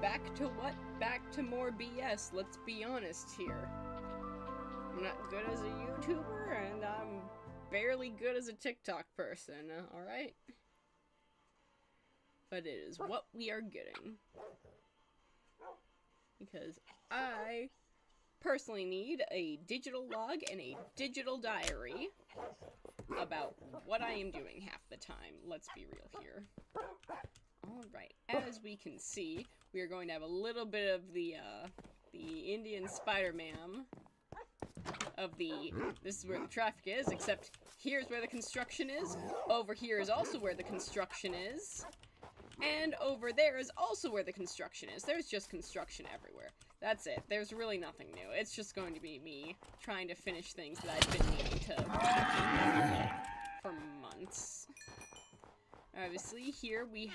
back to what? Back to more BS, let's be honest here. I'm not good as a YouTuber, and I'm barely good as a TikTok person, alright? But it is what we are getting. Because I personally need a digital log and a digital diary about what I am doing half the time. Let's be real here. Alright, as we can see, we are going to have a little bit of the Indian Spider-Man of the, this is where the traffic is, except here's where the construction is, over here is also where the construction is, and over there is also where the construction is. There's just construction everywhere. That's it. There's really nothing new. It's just going to be me trying to finish things that I've been needing to for months. Obviously, here we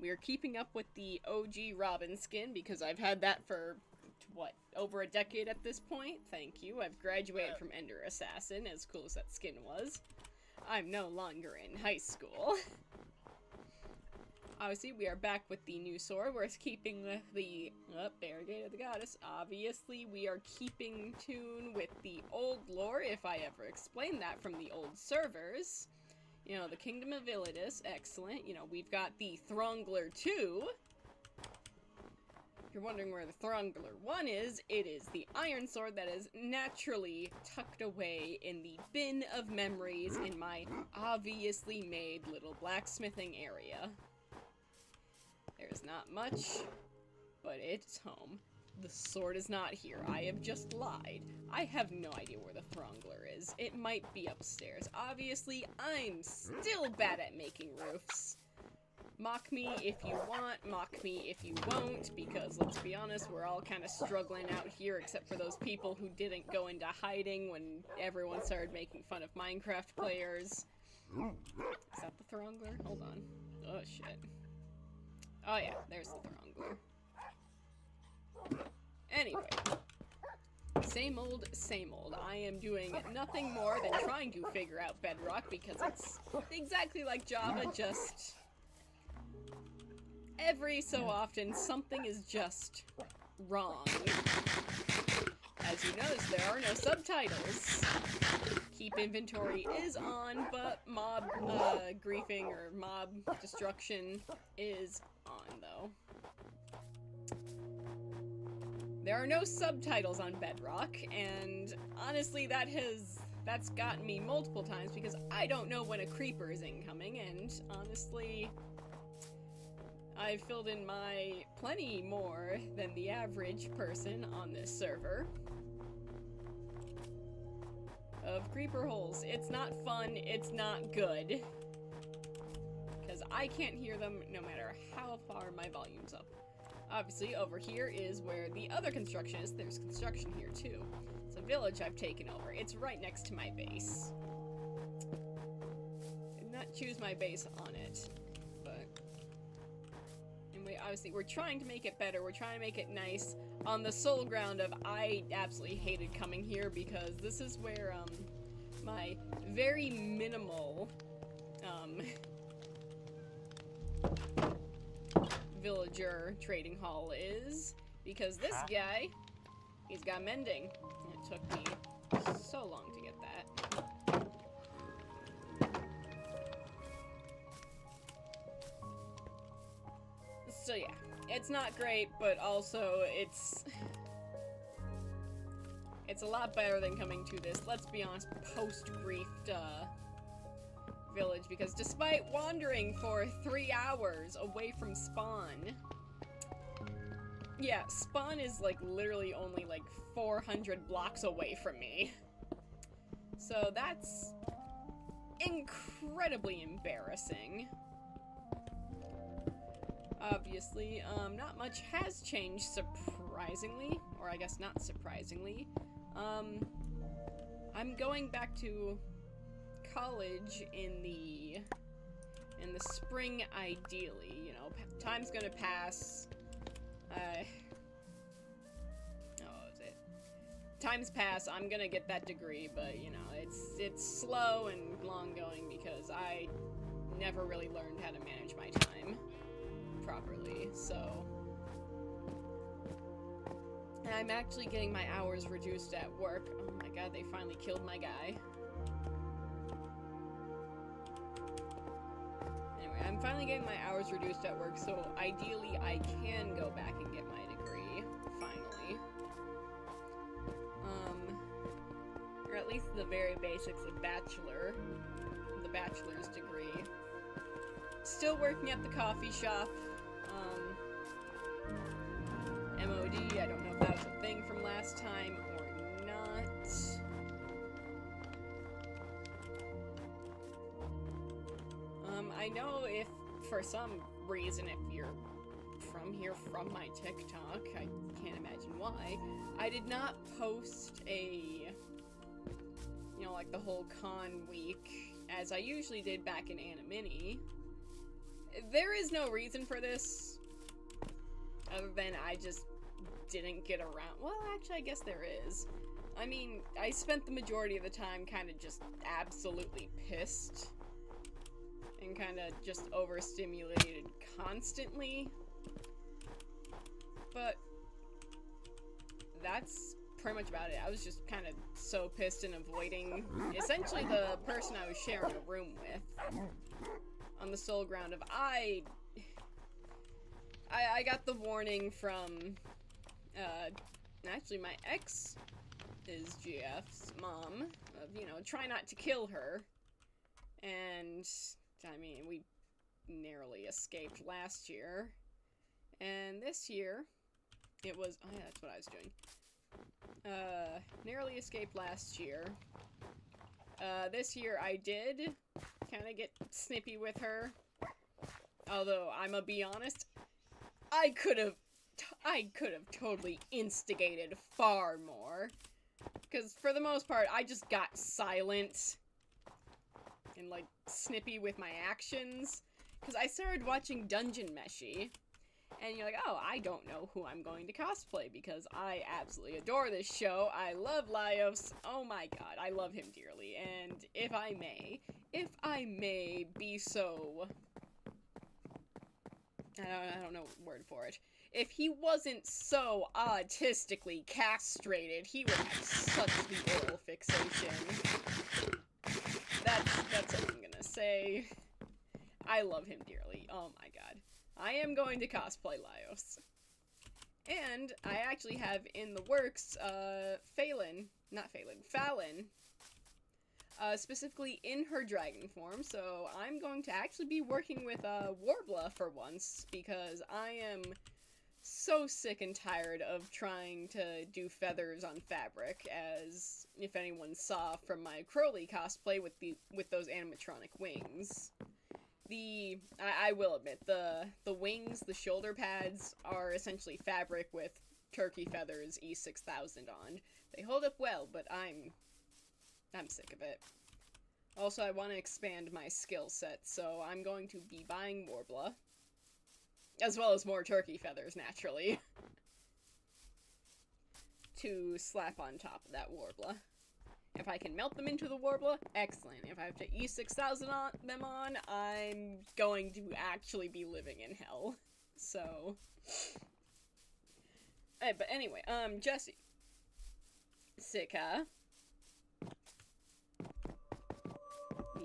are keeping up with the OG Robin skin, because I've had that for, what, over a decade at this point? Thank you. I've graduated from Ender Assassin, as cool as that skin was. I'm no longer in high school. Obviously, we are back with the new sword. We're keeping with the Barricade of the Goddess. Obviously, we are keeping tune with the old lore, if I ever explained that from the old servers. You know, the Kingdom of Illidus, excellent. You know, we've got the Throngler 2. If you're wondering where the Throngler 1 is, it is the iron sword that is naturally tucked away in the bin of memories in my obviously made little blacksmithing area. There's not much, but it's home. The sword is not here. I have just lied. I have no idea where the Throngler is. It might be upstairs. Obviously, I'm still bad at making roofs. Mock me if you want, mock me if you won't, because let's be honest, we're all kind of struggling out here, except for those people who didn't go into hiding when everyone started making fun of Minecraft players. Is that the Throngler? Hold on. Oh, shit. Oh yeah, there's the Throngler. Anyway, same old, same old. I am doing nothing more than trying to figure out Bedrock, because it's exactly like Java, just every so often something is just wrong. As you notice, there are no subtitles. Keep inventory is on, but mob griefing or mob destruction is on, though. There are no subtitles on Bedrock, and honestly, that's gotten me multiple times, because I don't know when a creeper is incoming, and honestly, I've filled in my plenty more than the average person on this server of creeper holes. It's not fun, it's not good, because I can't hear them no matter how far my volume's up. Obviously, over here is where the other construction is. There's construction here, too. It's a village I've taken over. It's right next to my base. I did not choose my base on it, but anyway, obviously, we're trying to make it better. We're trying to make it nice on the sole ground of I absolutely hated coming here, because this is where, my very minimal, villager trading hall is, because this guy, he's got mending. It took me so long to get that. So yeah, it's not great, but also it's a lot better than coming to this, let's be honest, post-griefed, village, because despite wandering for 3 hours away from spawn, yeah, spawn is like literally only like 400 blocks away from me. So that's incredibly embarrassing. Obviously, not much has changed, surprisingly, or I guess not surprisingly. I'm going back to college in the spring, ideally. You know, time's gonna pass. Time's pass. I'm gonna get that degree, but you know, it's slow and long going because I never really learned how to manage my time properly. So I'm actually getting my hours reduced at work. Oh my god, they finally killed my guy. Anyway, I'm finally getting my hours reduced at work, so ideally I can go back and get my degree, finally. Or at least the very basics of the bachelor's degree. Still working at the coffee shop. MOD, I don't know if that was a thing from last time or not. I know if, for some reason, if you're from here, from my TikTok, I can't imagine why, I did not post a, you know, like the whole con week, as I usually did back in Anamini. There is no reason for this, other than I just didn't get around. Well, actually, I guess there is. I mean, I spent the majority of the time kind of just absolutely pissed. And kind of just overstimulated constantly. But that's pretty much about it. I was just kind of so pissed and avoiding essentially the person I was sharing a room with. On the sole ground of I got the warning from actually my ex is GF's mom of, you know, try not to kill her. And I mean, we narrowly escaped last year. And this year, it was, oh yeah, that's what I was doing. Narrowly escaped last year. This year I did kind of get snippy with her. Although, I'ma be honest, I could have totally instigated far more. Because for the most part, I just got silent. And, like, snippy with my actions. Because I started watching Dungeon Meshi. And you're like, oh, I don't know who I'm going to cosplay. Because I absolutely adore this show. I love Laios. Oh my god, I love him dearly. And if I may be so... I don't know the word for it. If he wasn't so autistically castrated, he would have such the oral fixation. That's what I'm gonna say. I love him dearly. Oh my god. I am going to cosplay Laios. And I actually have in the works, Fallon, specifically in her dragon form, so I'm going to actually be working with, Warbler for once, because I am so sick and tired of trying to do feathers on fabric, as if anyone saw from my Crowley cosplay with those animatronic wings. I will admit, the wings, the shoulder pads, are essentially fabric with turkey feathers E6000 on. They hold up well, but I'm sick of it. Also, I want to expand my skill set, so I'm going to be buying Warbler. As well as more turkey feathers, naturally. To slap on top of that Warbler. If I can melt them into the Warbler, excellent. If I have to E6000 them on, I'm going to actually be living in hell. So... but anyway, Jesse. Sika.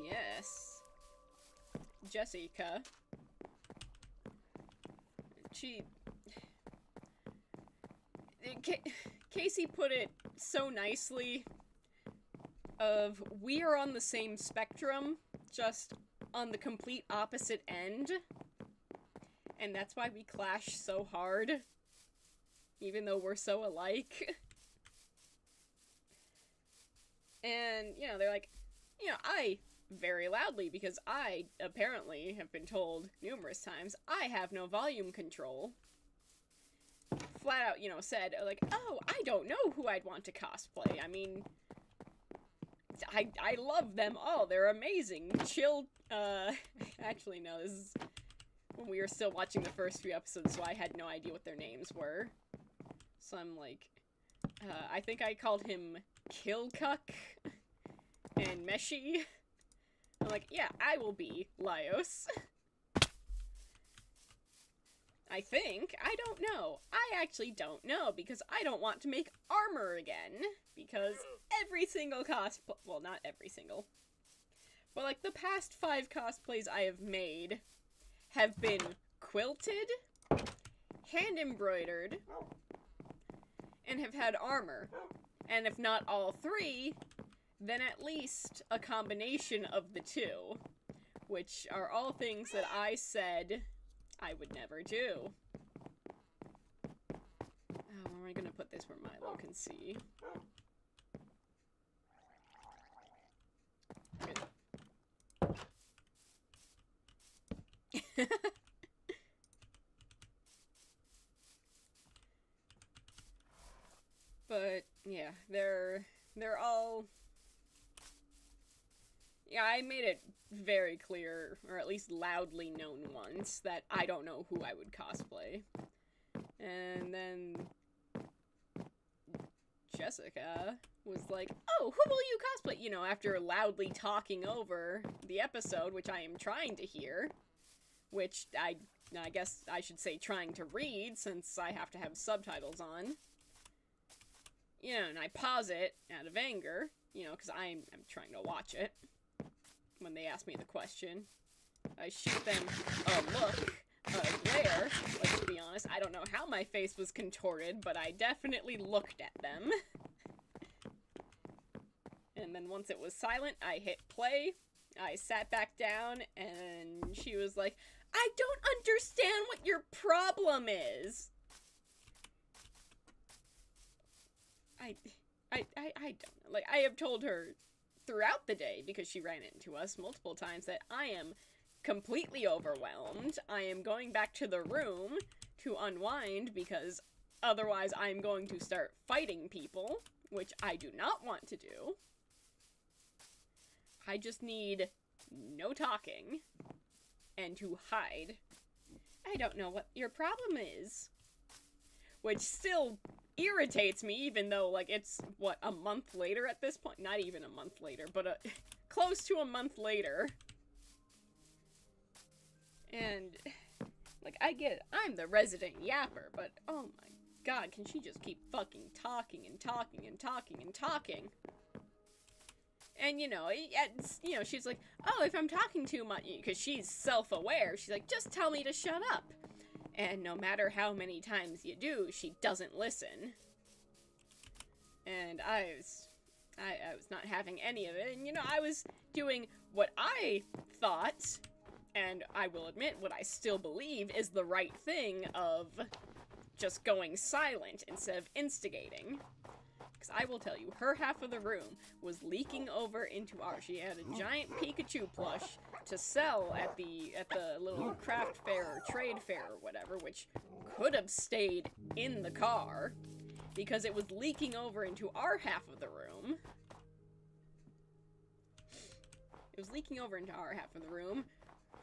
Yes. Jessica. Casey put it so nicely of, we are on the same spectrum, just on the complete opposite end, and that's why we clash so hard, even though we're so alike. And, you know, they're like, you know, I, very loudly, because I, apparently, have been told numerous times, I have no volume control, flat out, you know, said, like, oh, I don't know who I'd want to cosplay. I mean, I love them all. They're amazing. Chill, actually, no, this is when we were still watching the first few episodes, so I had no idea what their names were. So I'm like, I think I called him Killcuck and Meshi. I'm like, yeah, I will be Laios. I think. I don't know. I actually don't know, because I don't want to make armor again. Because every single cosplay... Well, not every single. But, like, the past 5 cosplays I have made have been quilted, hand-embroidered, and have had armor. And if not all 3, then at least a combination of the 2. Which are all things that I said I would never do. Oh, where am I gonna put this where Milo can see? Good. But, yeah, they're all... Yeah, I made it very clear, or at least loudly known once, that I don't know who I would cosplay. And then Jessica was like, oh, who will you cosplay? You know, after loudly talking over the episode, which I am trying to hear, which I guess I should say trying to read, since I have to have subtitles on. You know, and I pause it out of anger, you know, because I'm trying to watch it. When they ask me the question, I shoot them a look, a glare. Let's be honest, I don't know how my face was contorted, but I definitely looked at them. And then once it was silent, I hit play, I sat back down, and she was like, I don't understand what your problem is. I don't know. Like, I have told her throughout the day, because she ran into us multiple times, that I am completely overwhelmed. I am going back to the room to unwind, because otherwise I'm going to start fighting people, which I do not want to do. I just need no talking, and to hide. I don't know what your problem is. Which still irritates me, even though, like, it's, what, a month later at this point? Not even a month later, but close to a month later. And, like, I get it. I'm the resident yapper, but, oh my god, can she just keep fucking talking and talking and talking and talking? And, you know, she's like, oh, if I'm talking too much, because she's self-aware, she's like, just tell me to shut up. And no matter how many times you do, she doesn't listen. And I was not having any of it. And, you know, I was doing what I thought, and I will admit what I still believe is the right thing of just going silent instead of instigating. Because I will tell you, her half of the room was leaking over into ours. She had a giant Pikachu plush to sell at the little craft fair or trade fair or whatever, which could have stayed in the car, because it was leaking over into our half of the room. It was leaking over into our half of the room.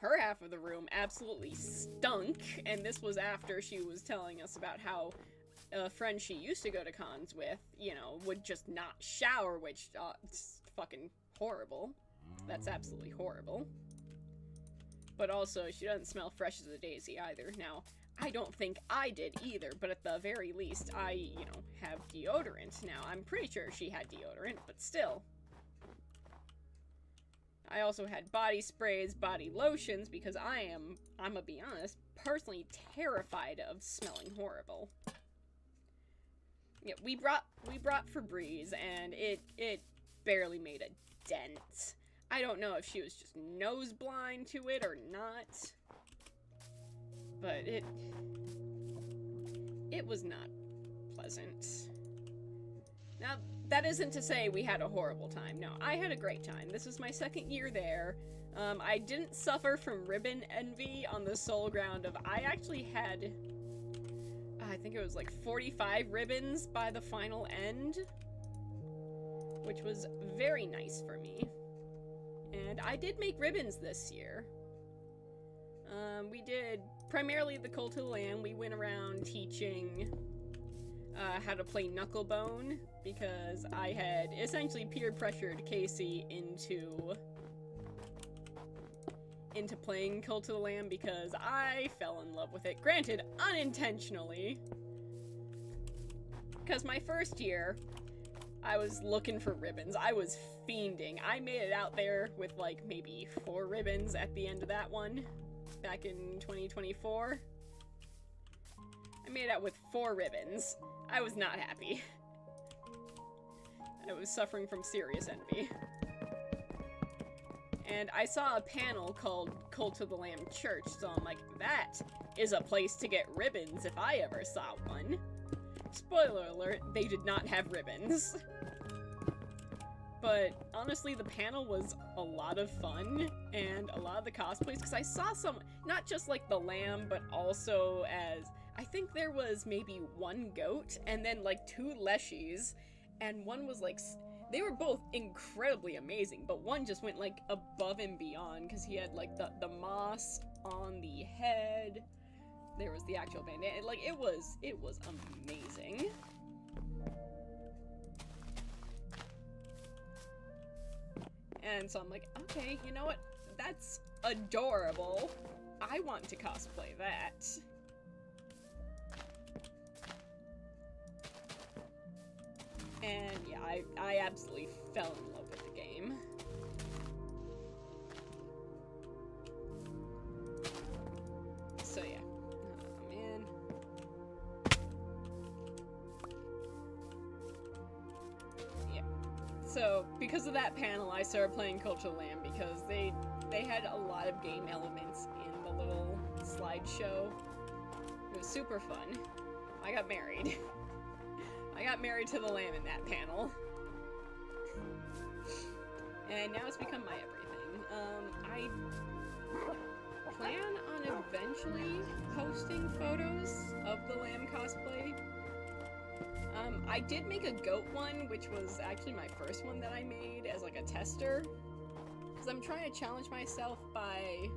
Her half of the room absolutely stunk, and this was after she was telling us about how a friend she used to go to cons with, you know, would just not shower, which, it's fucking horrible. That's absolutely horrible. But also, she doesn't smell fresh as a daisy either. Now, I don't think I did either, but at the very least, I, you know, have deodorant. Now, I'm pretty sure she had deodorant, but still. I also had body sprays, body lotions, because I'm gonna be honest, personally terrified of smelling horrible. Yeah, we brought Febreze, and it barely made a dent. I don't know if she was just nose blind to it or not, but it was not pleasant. Now, that isn't to say we had a horrible time. No, I had a great time. This is my second year there. I didn't suffer from ribbon envy on the sole ground of I actually had, I think it was like 45 ribbons by the final end, which was very nice for me. And I did make ribbons this year. We did primarily the Cult of the Lamb. We went around teaching how to play Knucklebone, because I had essentially peer pressured Casey into into playing Cult of the Lamb because I fell in love with it. Granted, unintentionally. Because my first year, I was looking for ribbons. I was fiending. I made it out there with like maybe 4 ribbons at the end of that one back in 2024. I made it out with 4 ribbons. I was not happy. I was suffering from serious envy. And I saw a panel called Cult of the Lamb Church, so I'm like, that is a place to get ribbons if I ever saw one. Spoiler alert, they did not have ribbons. But honestly, the panel was a lot of fun, and a lot of the cosplays, because I saw some, not just like the lamb, but also as, I think there was maybe 1 goat, and then like 2 leshies, and one was like, they were both incredibly amazing, but one just went like above and beyond, because he had like the moss on the head. There was the actual bandana. Like, it was amazing. And so I'm like, okay, you know what? That's adorable. I want to cosplay that. And yeah, I absolutely fell in love with the game. So yeah. Oh man. Yeah. So because of that panel, I started playing Cult of the Lamb because they had a lot of game elements in the little slideshow. It was super fun. I got married. I got married to the lamb in that panel. And now it's become my everything. I plan on eventually posting photos of the lamb cosplay. I did make a goat one, which was actually my first one that I made as like a tester. Because I'm trying to challenge myself by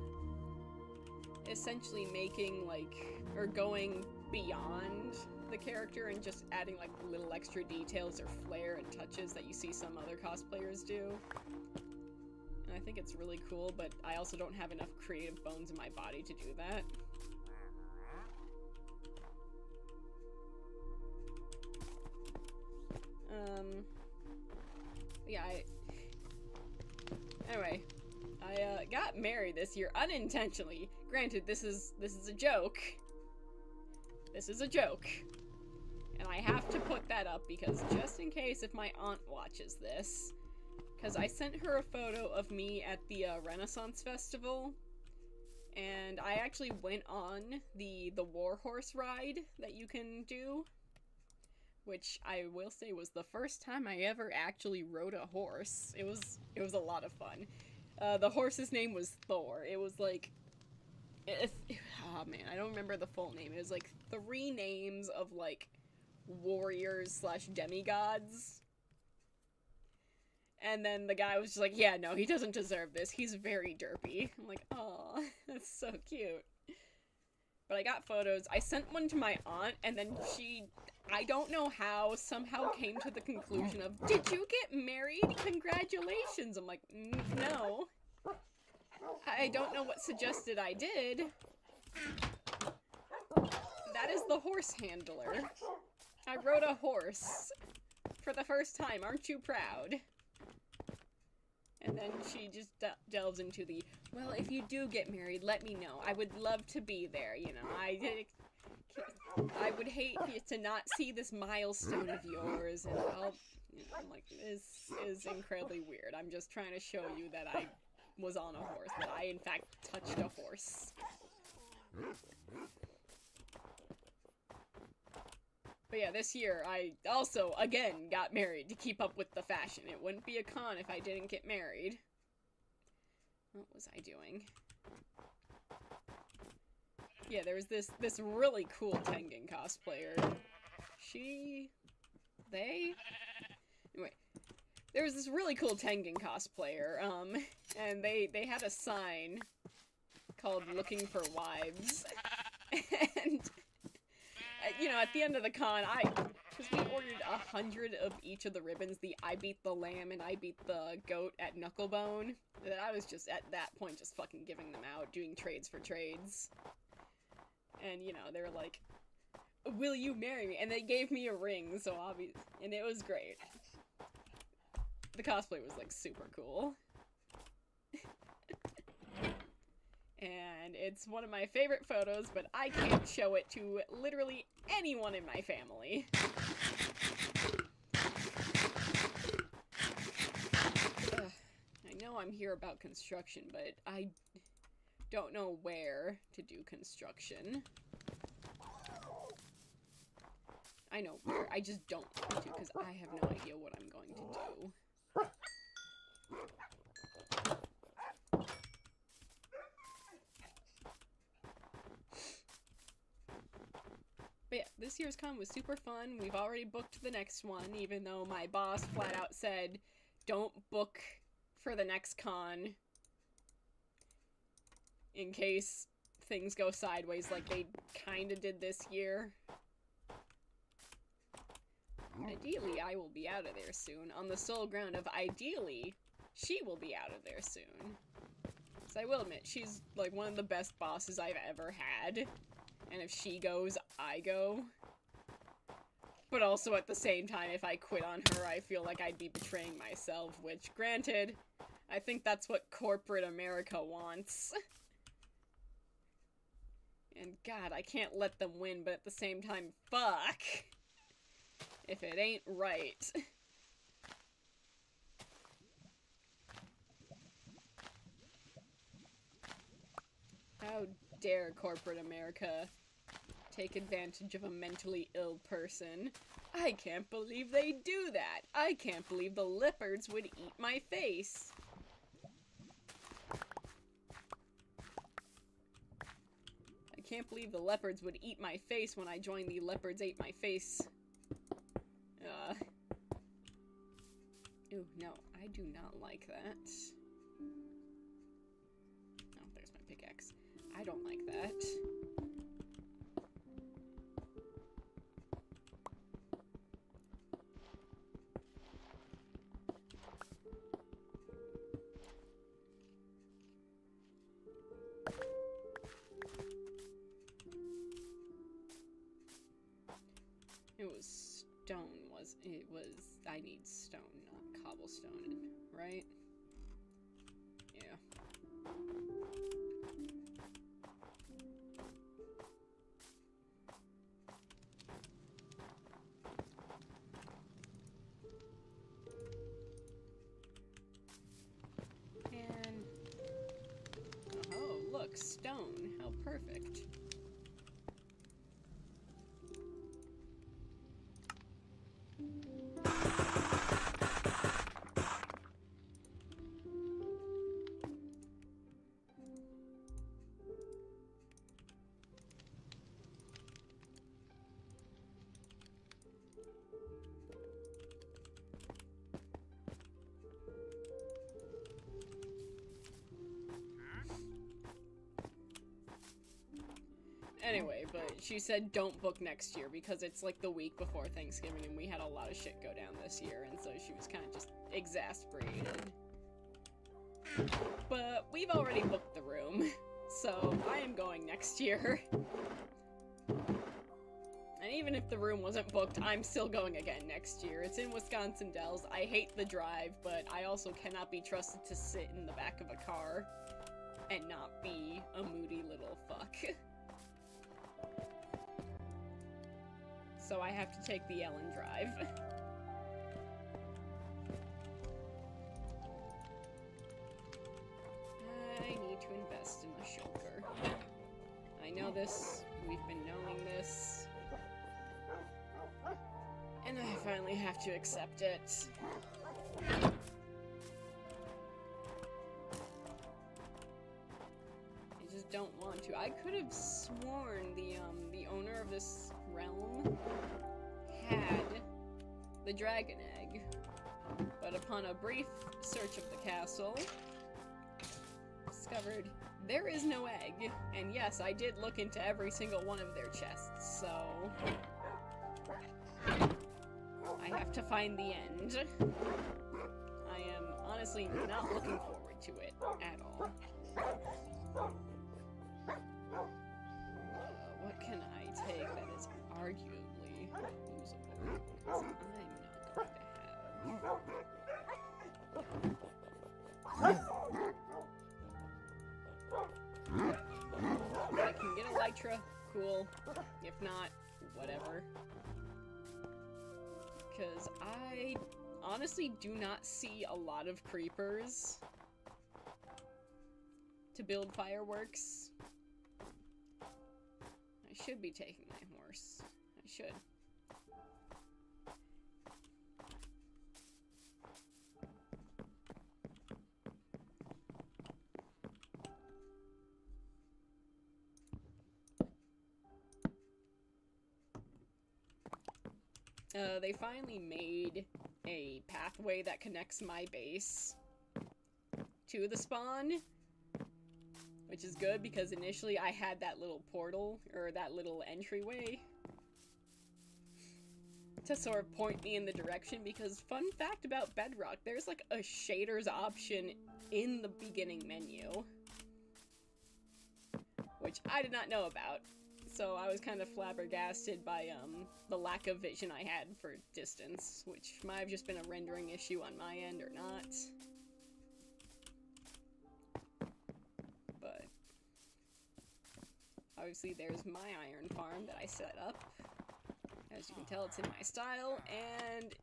essentially making like, or going beyond the character and just adding like little extra details or flair and touches that you see some other cosplayers do. And I think it's really cool, but I also don't have enough creative bones in my body to do that. Yeah, anyway, I got married this year unintentionally. Granted, this is a joke. This is a joke. And I have to put that up because just in case if my aunt watches this, because I sent her a photo of me at the Renaissance Festival, and I actually went on the war horse ride that you can do, which I will say was the first time I ever actually rode a horse. It was a lot of fun. The horse's name was Thor. It was like, oh man, I don't remember the full name. It was like 3 names of like warriors / demigods. And then the guy was just like, yeah, no, he doesn't deserve this. He's very derpy. I'm like, aw, that's so cute. But I got photos. I sent one to my aunt, and then she, I don't know how, somehow came to the conclusion of, did you get married? Congratulations. I'm like, no. I don't know what suggested I did. That is the horse handler. I rode a horse for the first time. Aren't you proud? And then she just delves into the, well, if you do get married, let me know. I would love to be there, you know. I would hate to not see this milestone of yours. And I'll, you know, I'm like, this is incredibly weird. I'm just trying to show you that I was on a horse, that I, in fact, touched a horse. But yeah, this year, I also, again, got married to keep up with the fashion. It wouldn't be a con if I didn't get married. What was I doing? Yeah, there was this really cool Tengen cosplayer. Anyway, there was this really cool Tengen cosplayer, and they had a sign called "Looking for Wives," you know, at the end of the con, because we ordered 100 of each of the ribbons, the I beat the lamb and I beat the goat at Knucklebone, that I was just, at that point, just fucking giving them out, doing trades for trades. And, you know, they were like, will you marry me? And they gave me a ring, so obvious, and it was great. The cosplay was, like, super cool. And it's one of my favorite photos, but I can't show it to literally anyone in my family. I know I'm here about construction, but I don't know where to do construction. I know where, I just don't want to, because I have no idea what I'm going to do. But yeah, this year's con was super fun. We've already booked the next one, even though my boss flat out said, don't book for the next con in case things go sideways like they kinda did this year. Ideally, I will be out of there soon, on the sole ground of ideally, she will be out of there soon. So I will admit, she's like one of the best bosses I've ever had. And if she goes, I go. But also at the same time, if I quit on her, I feel like I'd be betraying myself, which, granted, I think that's what corporate America wants. And God, I can't let them win, but at the same time, fuck! If it ain't right. How dare corporate America take advantage of a mentally ill person? I can't believe they do that! I can't believe the leopards would eat my face! I can't believe the leopards would eat my face when I joined the Leopards Ate My Face. Ooh, no, I do not like that. Oh, there's my pickaxe. I don't like that. It was stone, I need stone, not cobblestone, right? Yeah. And... oh, look, stone. How perfect. Anyway, but she said don't book next year because it's like the week before Thanksgiving and we had a lot of shit go down this year, and so she was kind of just exasperated. But we've already booked the room, so I am going next year. And even if the room wasn't booked, I'm still going again next year. It's in Wisconsin Dells. I hate the drive, but I also cannot be trusted to sit in the back of a car and not be a moody little fuck. So I have to take the Ellen Drive. I need to invest in a shoulder. I know this, we've been knowing this. And I finally have to accept it. I just don't want to. I could have sworn the owner of this realm had the dragon egg, but upon a brief search of the castle, discovered there is no egg. And yes, I did look into every single one of their chests, so I have to find the end. I am honestly not looking forward to it at all. What can I take that is arguably usable? Because I'm not going to have... I can get Elytra, cool. If not, whatever. Because I honestly do not see a lot of creepers to build fireworks. I should be taking my horse. I should. They finally made a pathway that connects my base to the spawn, which is good because initially I had that little portal, or that little entryway, to sort of point me in the direction, because fun fact about Bedrock, there's like a shaders option in the beginning menu, which I did not know about. So I was kind of flabbergasted by the lack of vision I had for distance, which might have just been a rendering issue on my end or not. But obviously there's my iron farm that I set up. As you can tell, it's in my style, and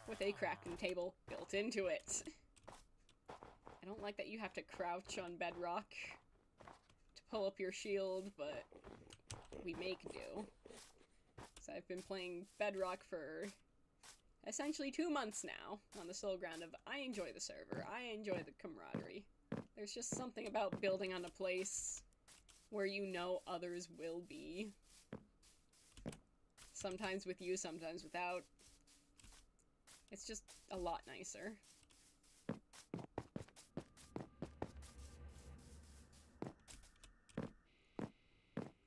with a crafting table built into it. I don't like that you have to crouch on Bedrock to pull up your shield, but we make do. So I've been playing Bedrock for essentially 2 months now, on the sole ground of I enjoy the server, I enjoy the camaraderie. There's just something about building on a place where you know others will be. Sometimes with you, sometimes without. It's just a lot nicer.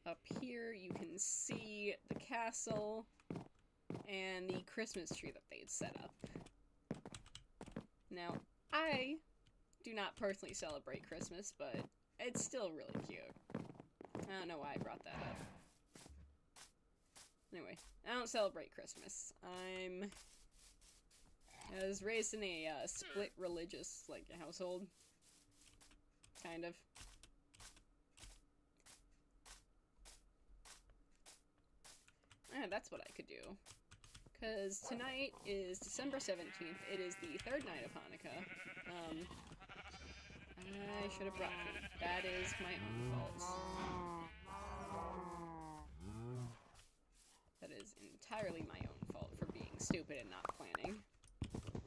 Up here, you can see the castle and the Christmas tree that they'd set up. Now, I do not personally celebrate Christmas, but it's still really cute. I don't know why I brought that up. Anyway, I don't celebrate Christmas. I was raised in a split religious, like, household. Kind of. That's what I could do. Because tonight is December 17th. It is the third night of Hanukkah. I should have brought food. That is my own fault. That is entirely my own fault for being stupid and not planning.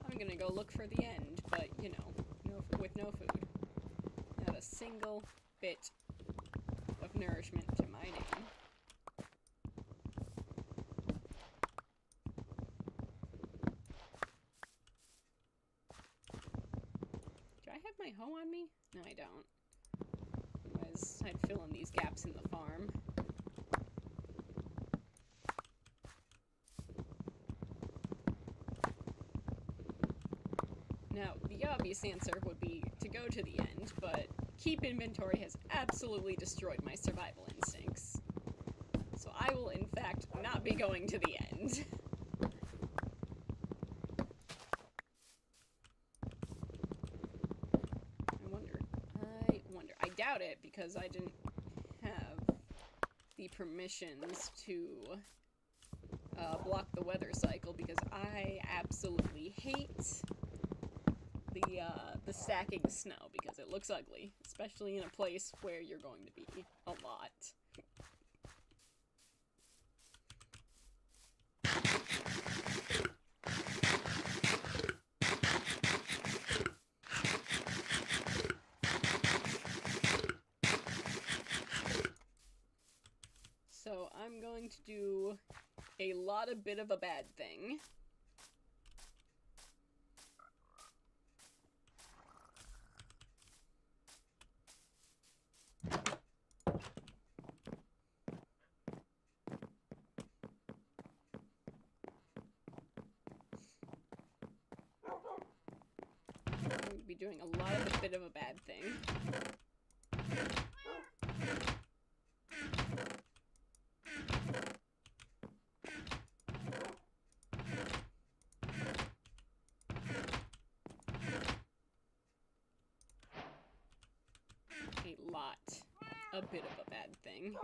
I'm gonna go look for the end, but, you know, with no food. Not a single bit of nourishment to my name. Do I have my hoe on me? No, I don't. Otherwise, I'd fill in these gaps in the farm. Now, the obvious answer would be to go to the end, but keep inventory has absolutely destroyed my survival instincts. So I will, in fact, not be going to the end. I doubt it, because I didn't have the permissions to block the weather cycle, because I absolutely hate the stacking snow, because it looks ugly, especially in a place where you're going to be a lot. So I'm going to do a bit of a bad thing. doing a bit of a bad thing. A bit of a bad thing.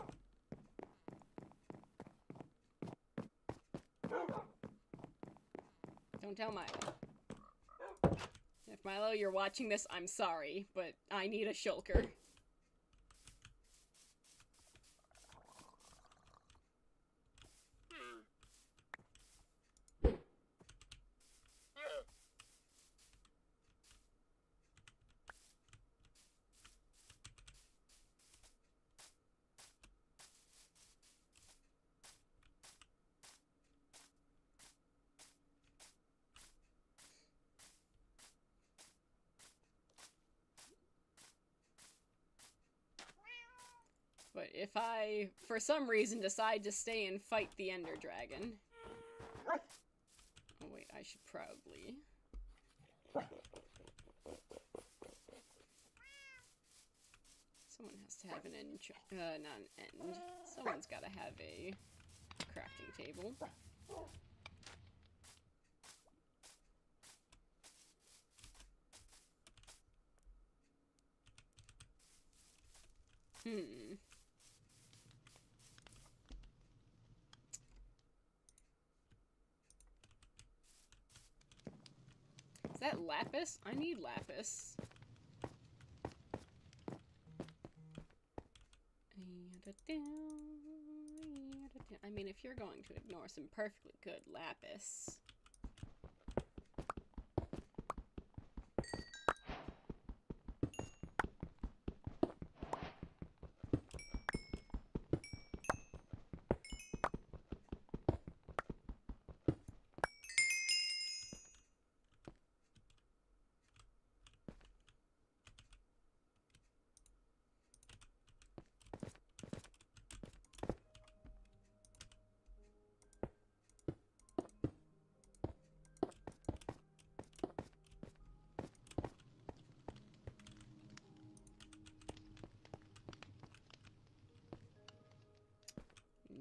Don't tell Milo. If Milo, you're watching this, I'm sorry, but I need a shulker. But if I, for some reason, decide to stay and fight the Ender Dragon... Oh wait, I should probably... Someone has to have an end... not an end. Someone's gotta have a crafting table. Is that lapis? I need lapis. I mean, if you're going to ignore some perfectly good lapis...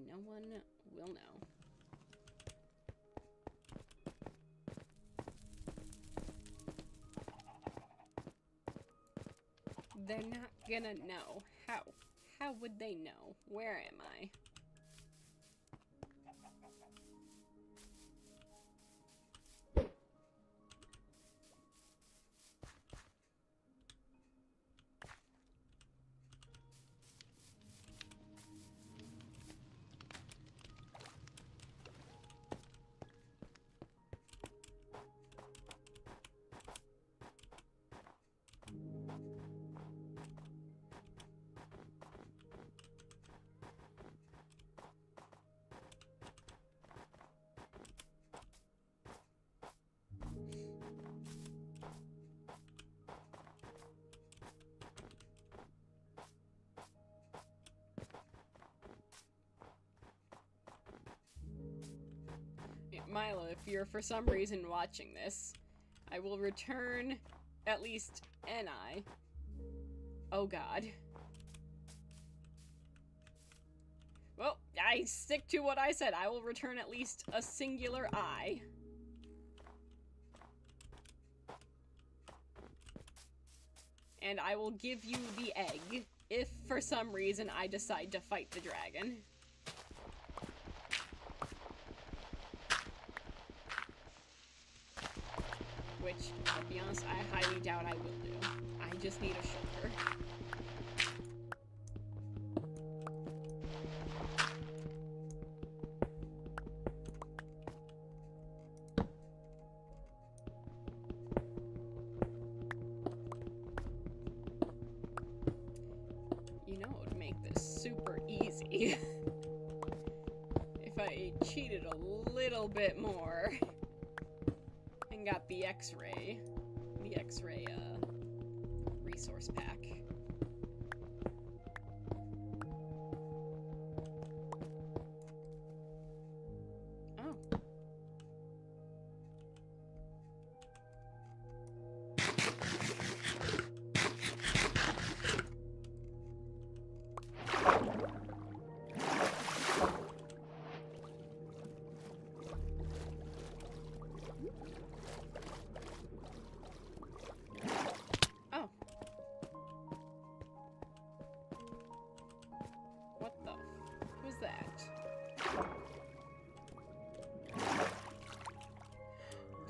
No one will know. They're not gonna know. How? How would they know? Where am I? Milo, if you're for some reason watching this, I will return at least an eye. Oh god. Well, I stick to what I said. I will return at least a singular eye. And I will give you the egg if for some reason I decide to fight the dragon. Which, I'll be honest, I highly doubt I will do. I just need a shoulder. You know it would make this super easy. If I cheated a little bit more. Got the X-ray resource pack. Oh.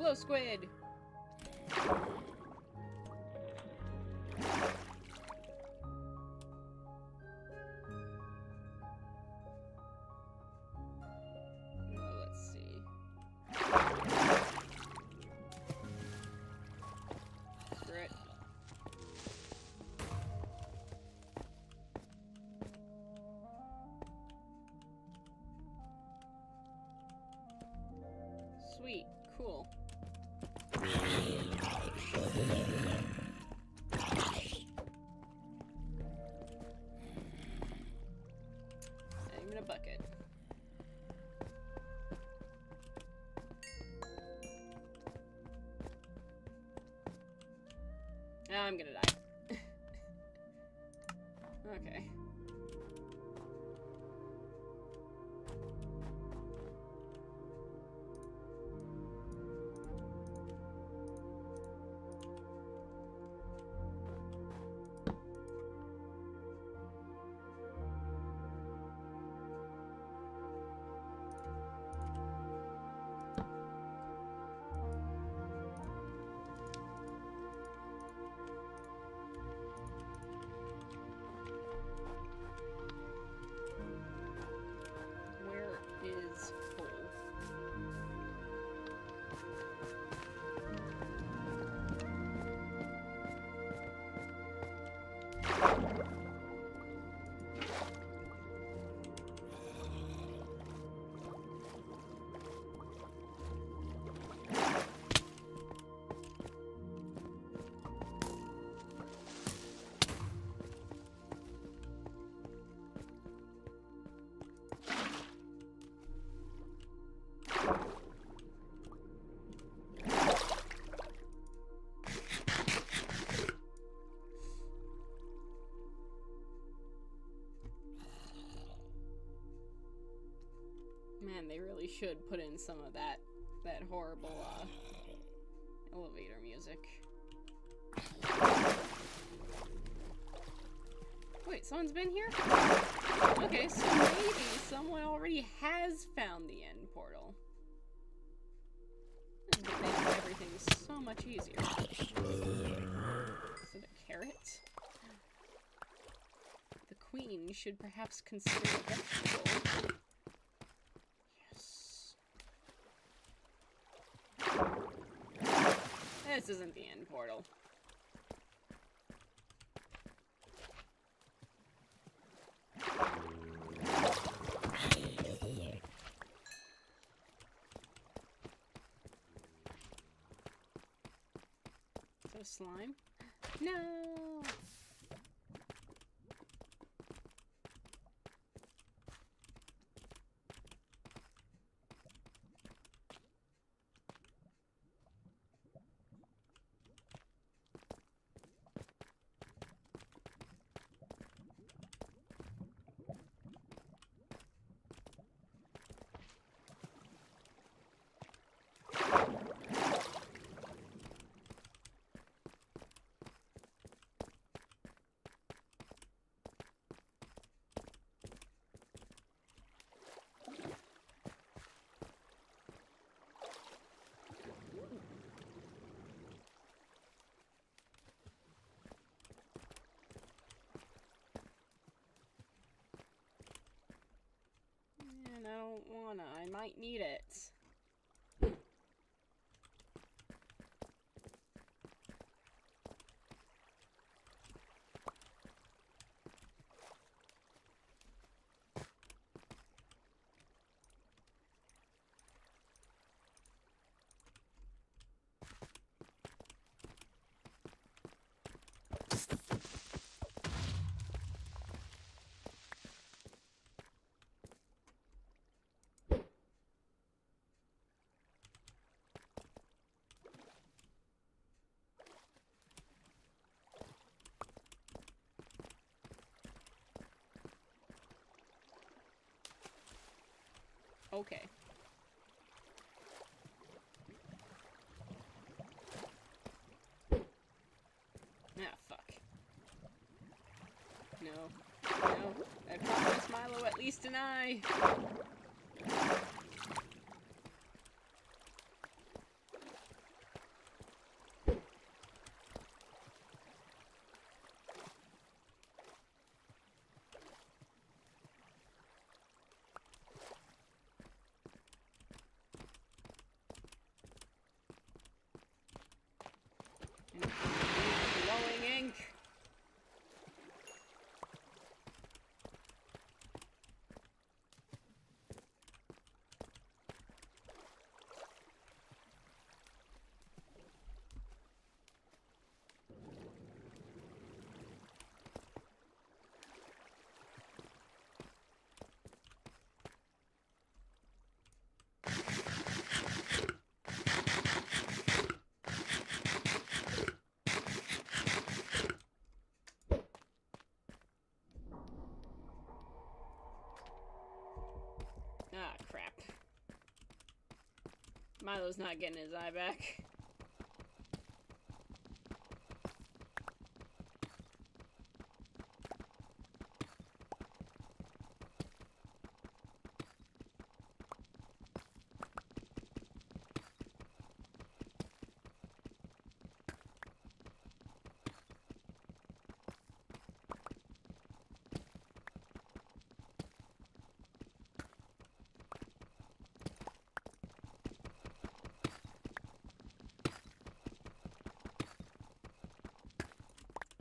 Glow squid! Let's see. Screw it. Sweet. Cool. Not even a bucket. Now I'm gonna die. Okay. Where is hole? Man, they really should put in some of that horrible, elevator music. Wait, someone's been here? Okay, so maybe someone already has found the end portal. This would make everything so much easier. Is it a carrot? The queen should perhaps consider a vegetable. This isn't the end portal. So slime? No! And I don't wanna. I might need it. Okay. Ah, fuck. No. No. I promised Milo at least an eye. Milo's not getting his eye back.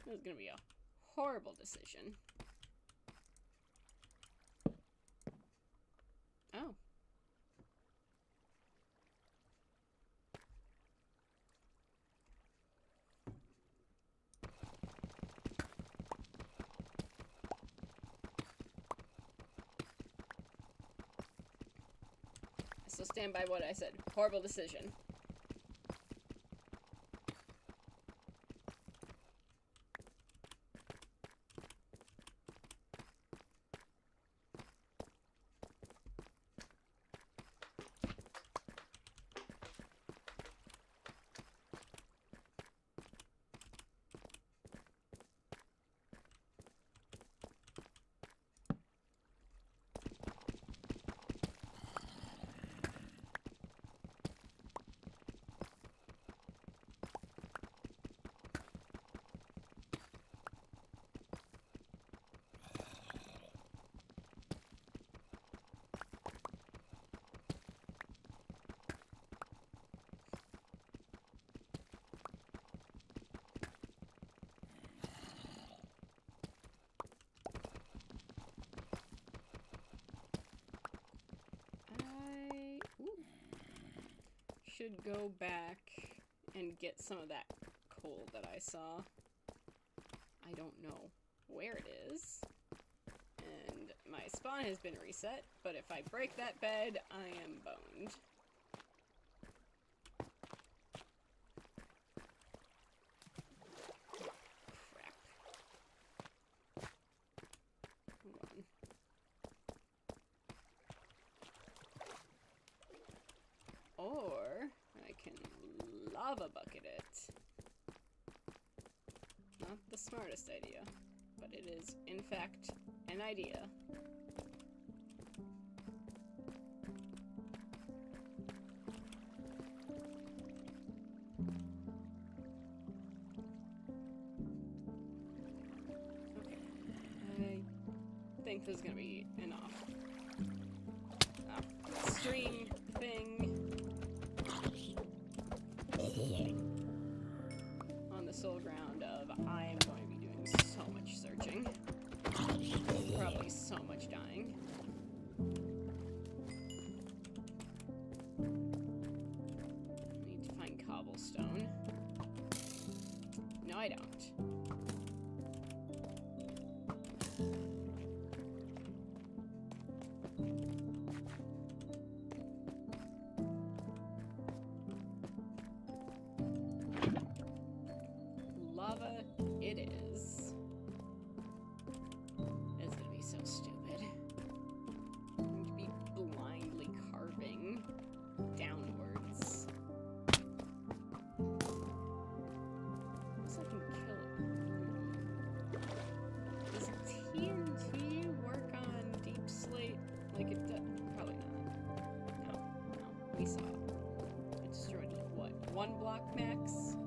This is gonna be a horrible decision. Oh. So stand by what I said. Horrible decision. Should go back and get some of that coal that I saw. I don't know where it is. And my spawn has been reset, but if I break that bed, I am boned. Crap. Hold on. Or I can lava bucket it. Not the smartest idea, but it is, in fact, an idea. Okay. I think this is gonna be enough. String thing. On the sole ground of I am going to be doing so much searching. Probably so much dying. Need to find cobblestone. No, I don't. Lava it is. It's gonna be so stupid. I'm going to be blindly carving downwards. Unless I can kill it. Does TNT work on deep slate like it does? Probably not. No, we saw it. It destroyed, what, 1 block max?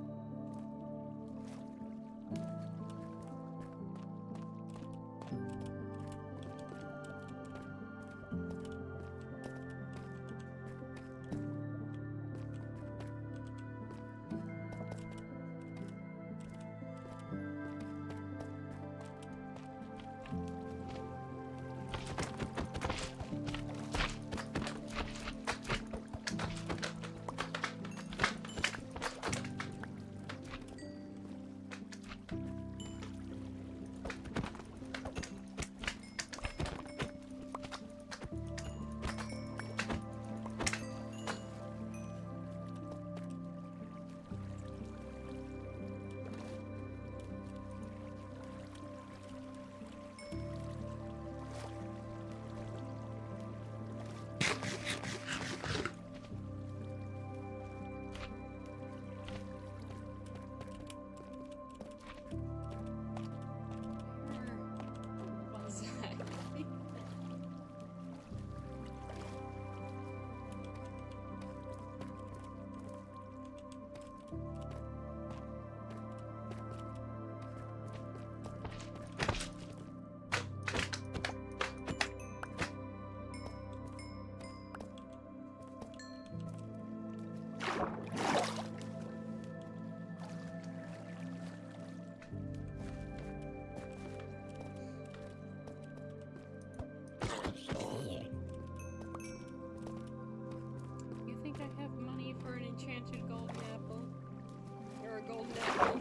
golden apple.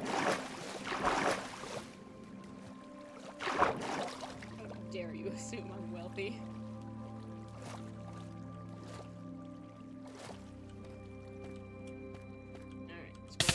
How dare you assume I'm wealthy? Alright, let's go.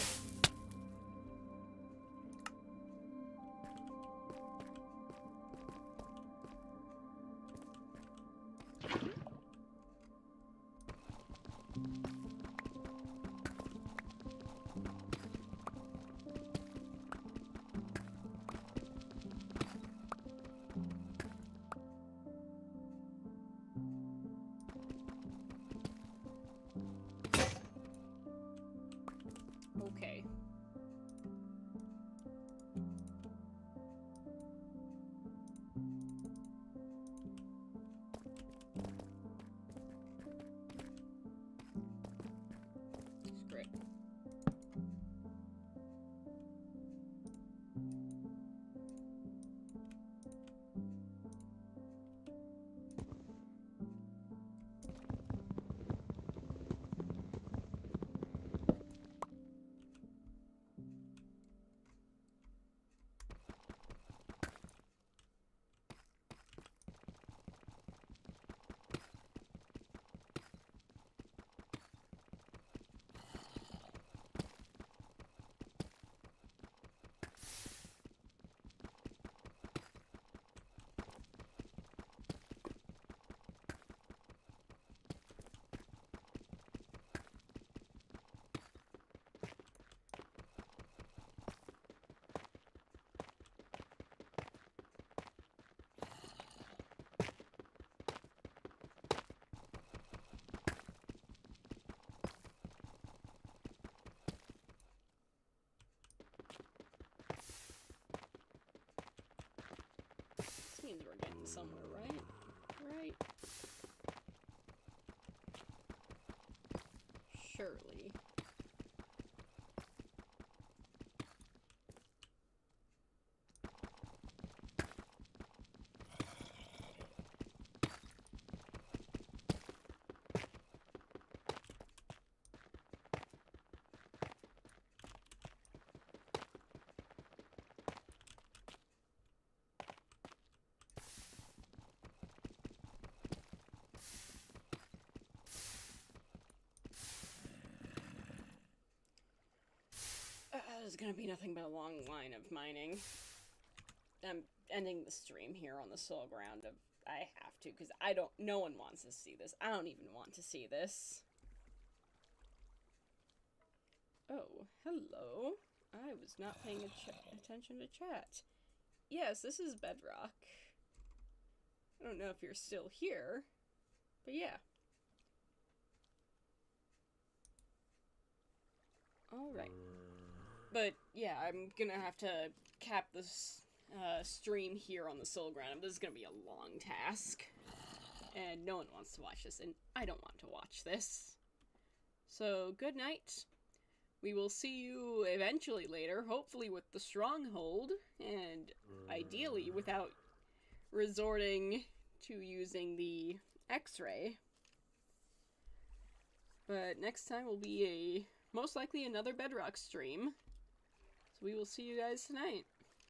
Okay. It's great. This means we're getting somewhere, right? Right? Surely. There's gonna be nothing but a long line of mining. I'm ending the stream here on the sole ground of I have to, because no one wants to see this. I don't even want to see this. Oh, hello. I was not paying attention to chat. Yes, this is Bedrock. I don't know if you're still here, but yeah. Alright. But yeah, I'm gonna have to cap this stream here on the soul ground. This is gonna be a long task. And no one wants to watch this, and I don't want to watch this. So, good night. We will see you eventually later, hopefully with the stronghold, and ideally without resorting to using the X-ray. But next time will be most likely another Bedrock stream. So we will see you guys tonight.